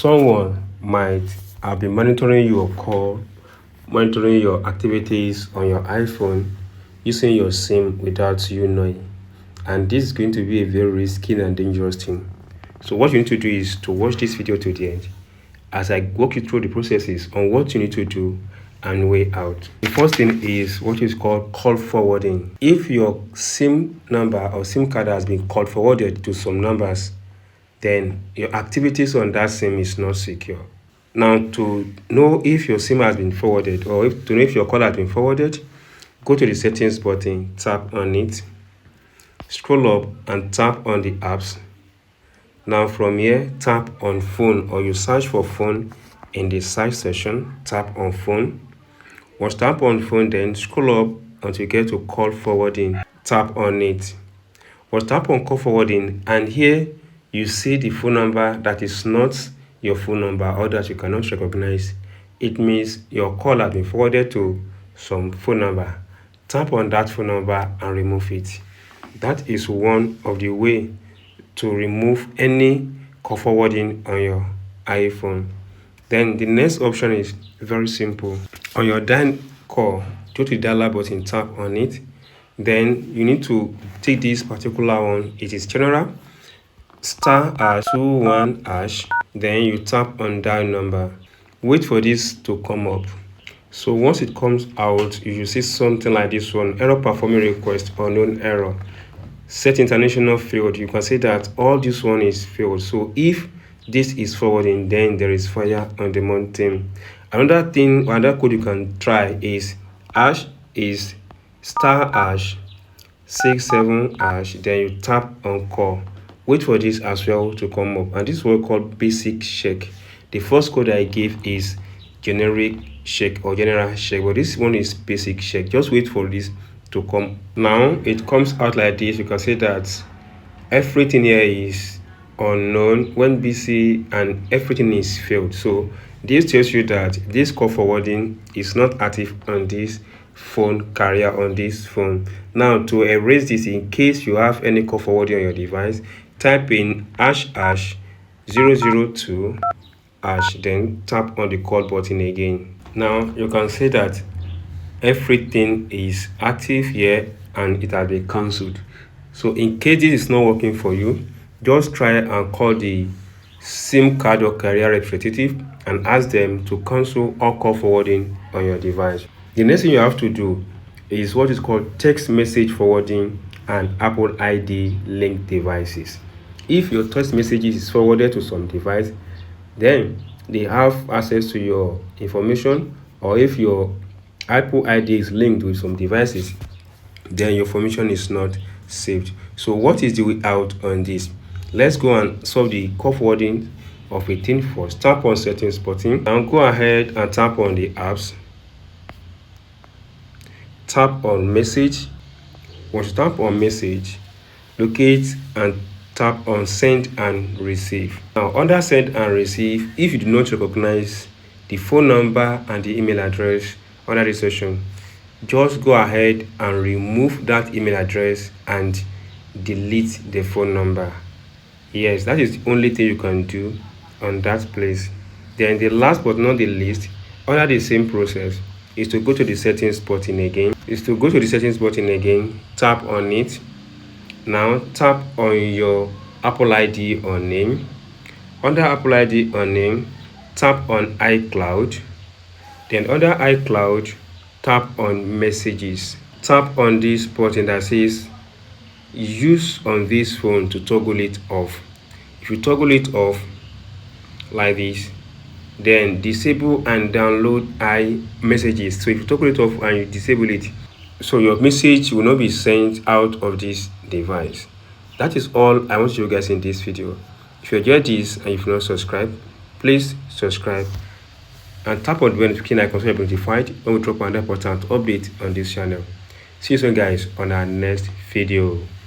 Someone might have been monitoring your call, monitoring your activities on your iPhone using your SIM without you knowing. And this is going to be a very risky and dangerous thing. So what you need to do is to watch this video to the end as I walk you through the processes on what you need to do and way out. The first thing is what is called call forwarding. If your SIM number or SIM card has been call forwarded to some numbers, then your activities on that SIM is not secure. Now, to know if your SIM has been forwarded or to know if your call has been forwarded, go to the settings button, tap on it, scroll up and tap on the apps. Now from here, tap on phone, or you search for phone in the search section, tap on phone. Once tap on phone, then scroll up until you get to call forwarding, tap on it. Once tap on call forwarding, and here you see the phone number that is not your phone number or that you cannot recognize. It means your call has been forwarded to some phone number. Tap on that phone number and remove it. That is one of the way to remove any call forwarding on your iPhone. Then the next option is very simple. On your dial call, go to the dialer button, tap on it. Then you need to take this particular one. It is general, *#21#. Then you tap on dial number. Wait for this to come up. So once it comes out, you will see something like this one: error performing request, unknown error, set international failed. You can see that all this one is failed. So if this is forwarding, then there is fire on the mountain. Another code you can try is *#67#. Then you tap on call. Wait for this as well to come up, and this is what we call basic check. The first code I gave is generic check or general check, but this one is basic check. Just wait for this to come. Now it comes out like this. You can see that everything here is unknown when busy and everything is failed. So this tells you that this call forwarding is not active on this phone carrier, on this phone. Now to erase this, in case you have any call forwarding on your device, type in #002#, then tap on the call button again. Now you can see that everything is active here and it has been cancelled. So in case this is not working for you, just try and call the SIM card or carrier representative and ask them to cancel all call forwarding on your device. The next thing you have to do is what is called text message forwarding and Apple ID linked devices. If your text messages is forwarded to some device, then they have access to your information, or if your Apple ID is linked with some devices, then your information is not saved. So what is the way out on this? Let's go and solve the call forwarding of a thing first. Tap on settings button and go ahead and tap on the apps. Tap on message. Once you tap on message, locate and tap on send and receive. Now under send and receive, if you do not recognize the phone number and the email address under this section, just go ahead and remove that email address and delete the phone number. Yes, that is the only thing you can do on that place. Then the last but not the least, under the same process, is to go to the settings button again. Tap on it. Now tap on your Apple ID or name. Under Apple ID or name, tap on iCloud. Then under iCloud, tap on messages. Tap on this button that says use on this phone to toggle it off. If you toggle it off like this, then disable and download iMessages. So if you toggle it off and you disable it, so your message will not be sent out of this device. That is all I want to show you guys in this video. If you enjoyed this and if you not subscribe, please subscribe and tap on the notification icon so you'll be notified when we drop another important update on this channel. See you soon guys on our next video.